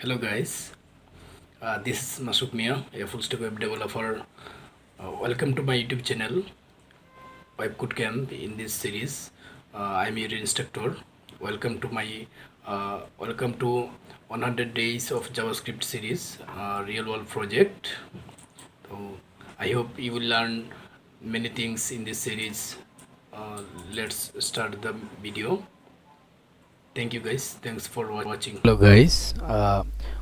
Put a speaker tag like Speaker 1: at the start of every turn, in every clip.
Speaker 1: Hello guys, this is Masuk Mia, a full stack web developer. Welcome to my YouTube channel, webcodecamp. In this series, I'm your instructor. Welcome to 100 days of JavaScript series, real world project. So I hope you will learn many things in this series. Let's start the video. Thank you guys. Thanks for watching.
Speaker 2: Hello guys,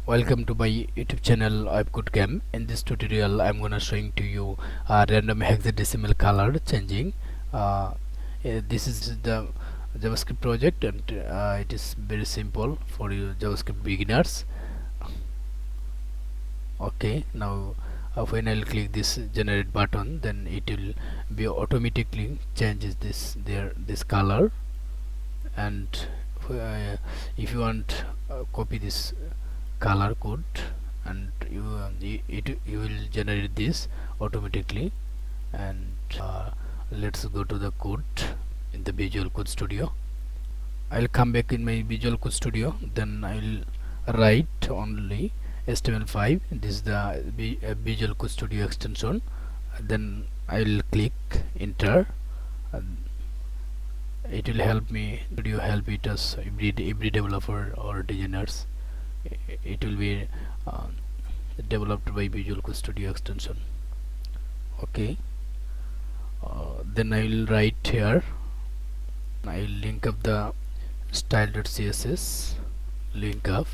Speaker 2: welcome to my YouTube channel webcodecamp. In this tutorial I'm gonna showing to you random hexadecimal color changing. This is the JavaScript project, and it is very simple for you JavaScript beginners. Okay, now when I'll click this generate button, then it will be automatically changes this color. And if you want copy this color code, and you will generate this automatically. And let's go to the code in the Visual Code Studio. I'll come back in my Visual Code Studio, then I'll write only HTML5. This is the Visual Code Studio extension. Then I'll click enter. It will help me to help it as every developer or designers. It will be developed by Visual Code Studio extension. Okay, then I will write here. I will link up the style.css, link up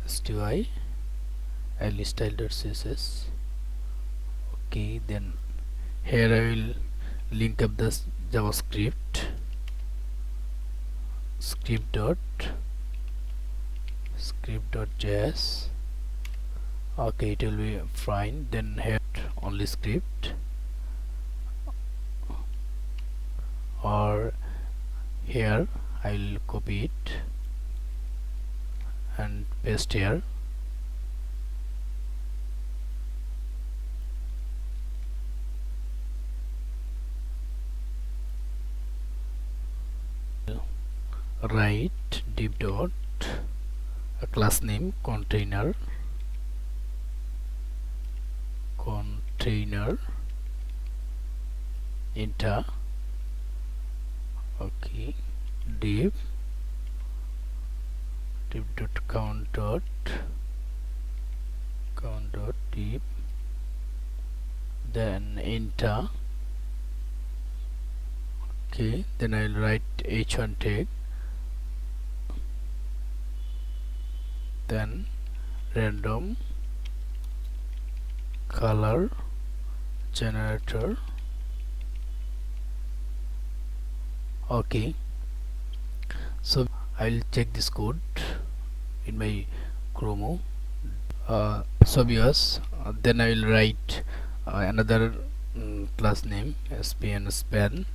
Speaker 2: style style.css. Okay, then here I will link up the JavaScript script.js. Okay, it will be fine. Then here only script, or here I'll copy it and paste here. Write div dot a class name container enter. Okay, div dot count dot div, then enter. Okay, then I'll write h1 tag, then random color generator. Okay, so I'll check this code in my Chrome. So viewers, then I will write another class name span span.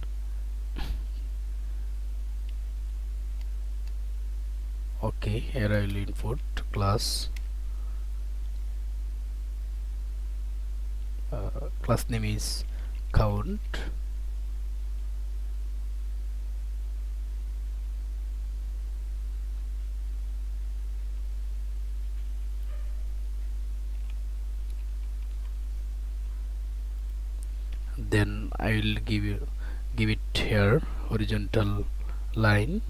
Speaker 2: Okay, here I will input class class name is count. Then I will give it here horizontal line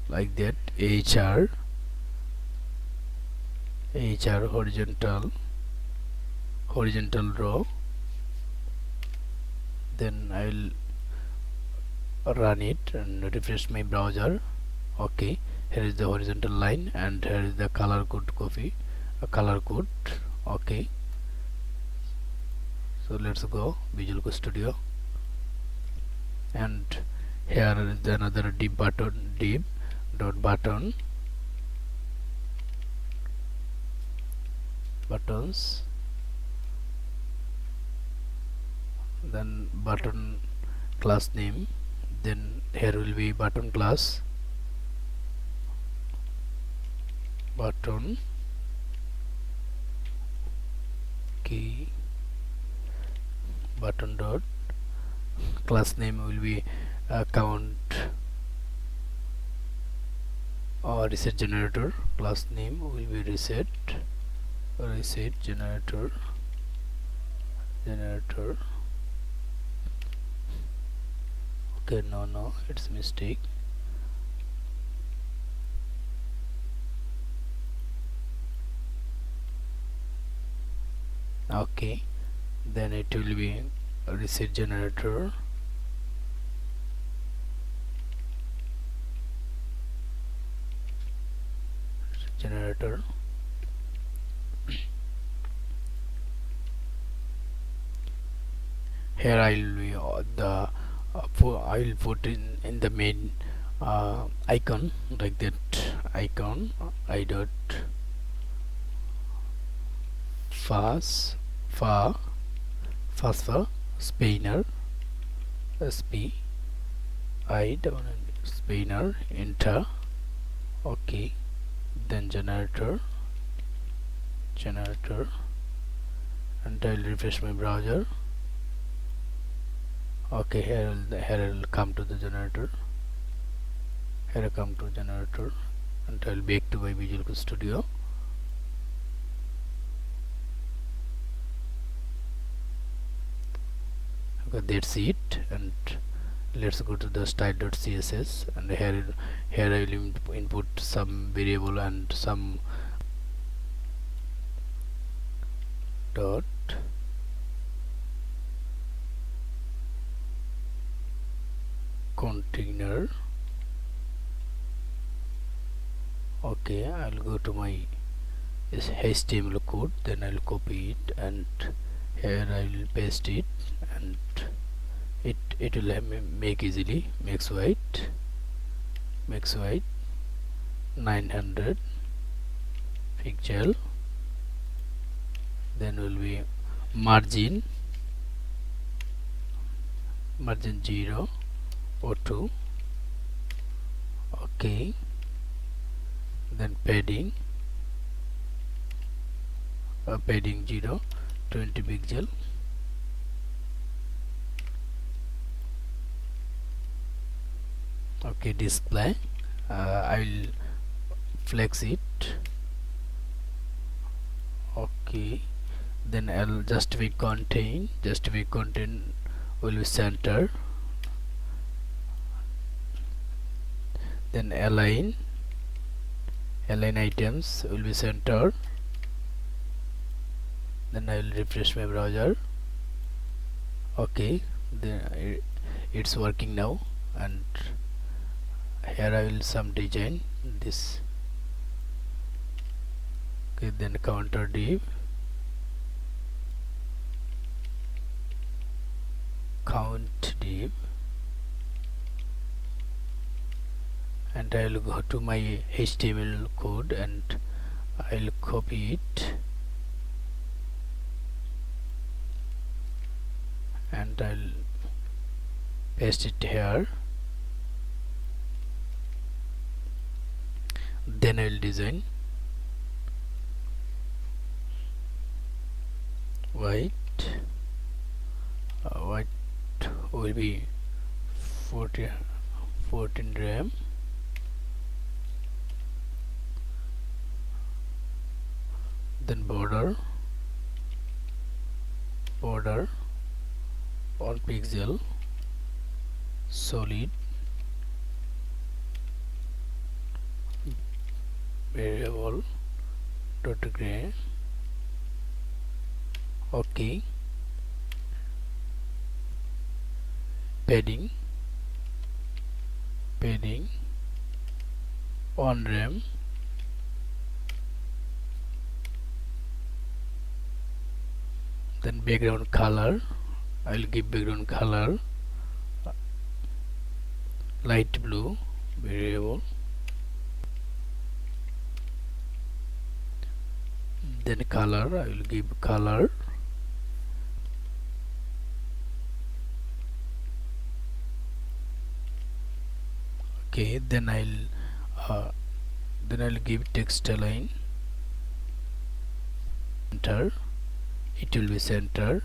Speaker 2: like that, HR horizontal row. Then I will run it and refresh my browser. Okay, here is the horizontal line, and here is the color code color code. Okay, so let's go Visual Code Studio, and here is another div dot buttons, then button class name, then here will be button class button. Okay, button dot class name will be count. reset generator. Class name will be reset generator. Okay, no, it's a mistake. Okay, then it will be a reset generator. Here I will be I will put in the main icon, like that icon, I dot fast fa phosphor spinner sp I double spinner enter. Okay, then generator, and I'll refresh my browser. Okay, here I'll come to the generator. Here I come to generator, and I'll back to my Visual Code Studio. Okay, that's it, and let's go to the style.css, and here I will input some variable and some dot container. Okay, I'll go to my HTML code, then I'll copy it, and here I will paste it, and it will make easily max white 900 pixel. Then will be margin 0 or 2. Okay, then padding 0 20 pixel. Okay, display I will flex it. Okay, then I'll justify content will be center, then align items will be center. Then I will refresh my browser. Okay, then it's working now, and here I will some design this. Okay, then counter div, count div, and I will go to my HTML code, and I will copy it, and I'll paste it here. Then I will design white will be 14 RAM, then border 1 pixel, solid variable dot gray. Okay, padding 1 RAM, then background color I will give background color light blue variable, then color I will give color okay, then I'll give text align center, it will be center,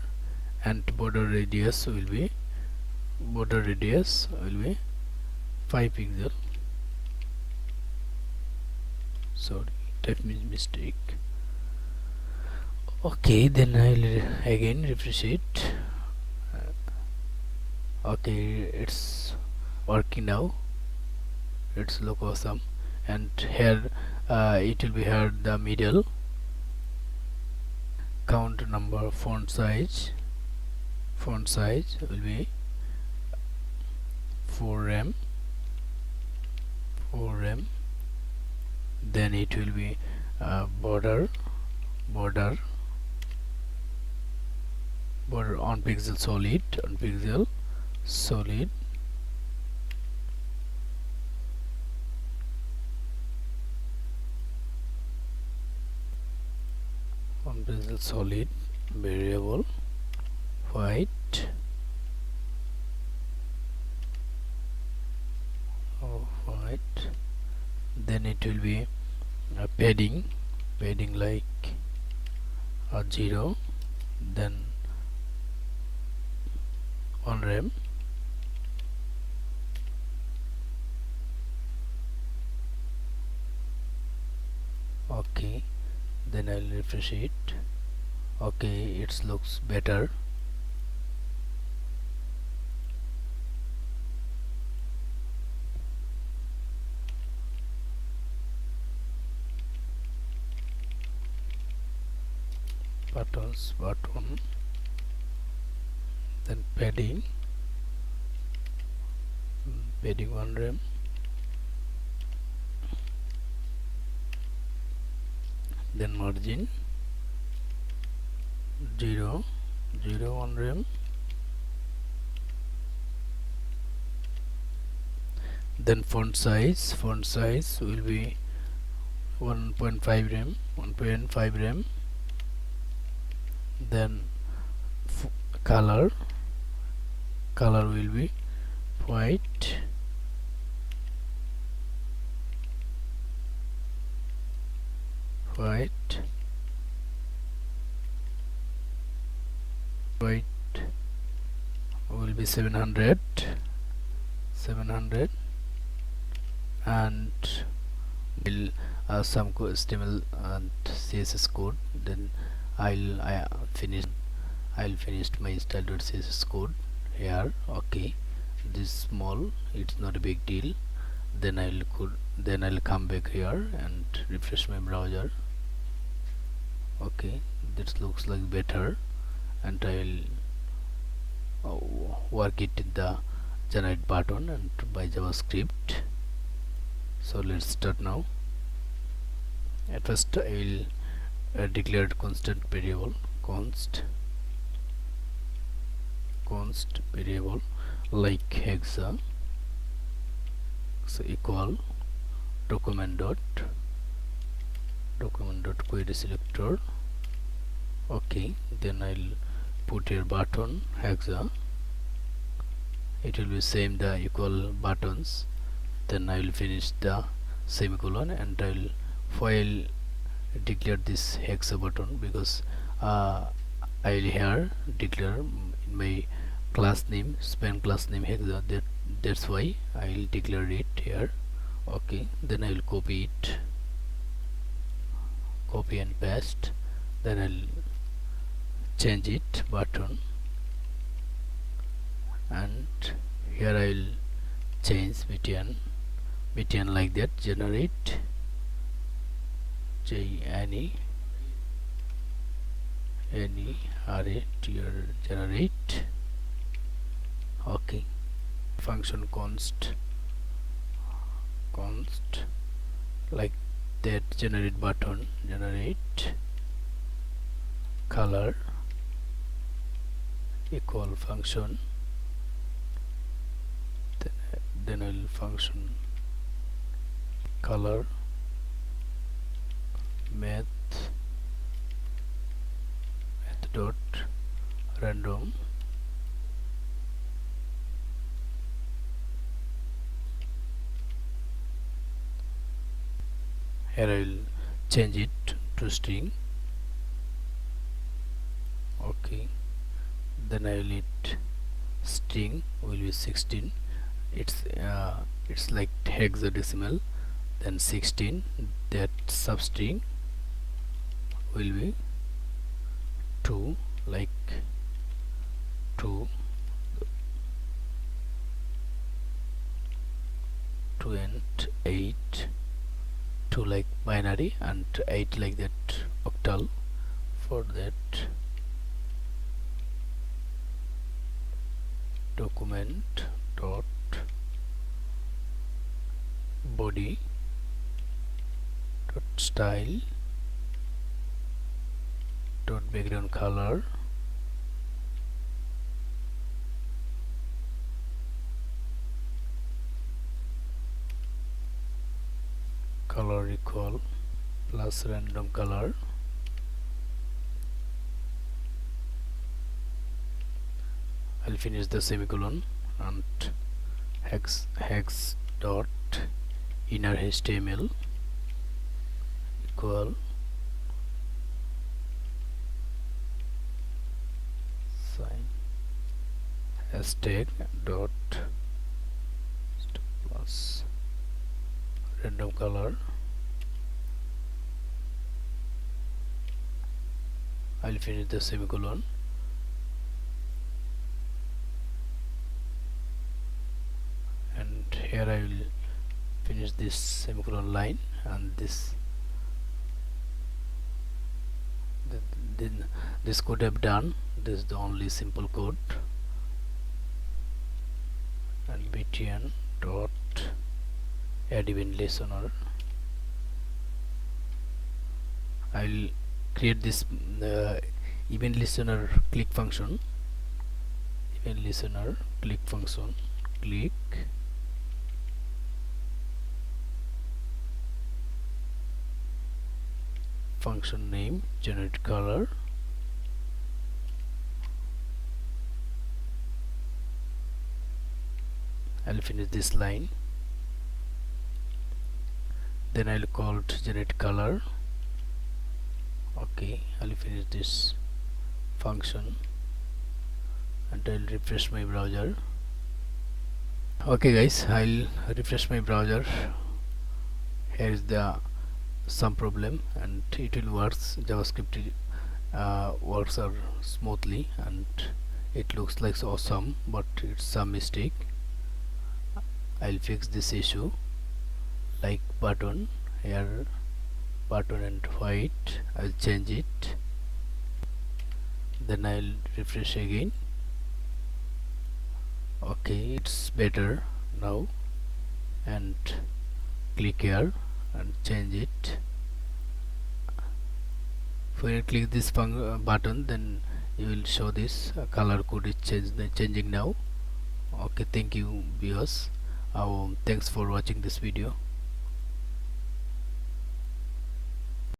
Speaker 2: and border radius will be 5 pixel. sorry, type mistake. Okay, then I'll again refresh it. Okay, it's working now. It's look awesome. And here it will be here the middle count number. Font size will be 4 rem. Then it will be border on pixel solid on pixel solid variable white white. Then it will be padding like 0. Then on rem. Okay, then I'll refresh it. Okay, it looks better. Button, then padding on rem. Then margin 0 on rem. Then font size will be 1.5 rem. Then color will be white. Will be 700 and will some HTML and CSS code. Then I'll finish my style.css code here. Okay, this small, it's not a big deal. Then I'll come back here and refresh my browser. Okay, this looks like better, and I'll work it in the generate button and by JavaScript. So let's start now. At first I will declare constant variable const variable like Hexa, so equal document query selector. Okay, then I'll put here button Hexa. It will be same the equal buttons. Then I will finish the semicolon, and I will file declare this Hexa button because I will here declare in my class name Hexa. That's why I will declare it here. Okay, then I will copy and paste. Then I'll change it button, and here I will change btn like that. Generate generate. Okay, function const like that. Generate button, generate color equal function. Then I'll function color math dot random. Here I will change it to string. Okay, then I will need string will be 16. It's like hexadecimal. then 16, that substring will be 2, like 2 and 8, 2 like binary and 8 like that octal. For that, document dot body dot style dot background color equal plus random color. I'll finish the semicolon and hex dot inner HTML equal sign hashtag dot plus random color. I'll finish the semicolon and here I will finish this semicolon line, and this could have done. This is the only simple code. And btn dot add event listener. I'll create this event listener click function. Event listener click function, click function name generate color, I'll finish this line, then I'll call it generate color. Okay, I'll finish this function and I'll refresh my browser. Okay guys, I'll refresh my browser. Here is the some problem and it will works. JavaScript works are smoothly and it looks like awesome, but it's some mistake. I'll fix this issue. Like button here, button and white, I'll change it, then I'll refresh again. Okay, it's better now, and click here and change it. When you click this button, then you will show this color code is changing now. Okay, thank you viewers. Thanks for watching this video.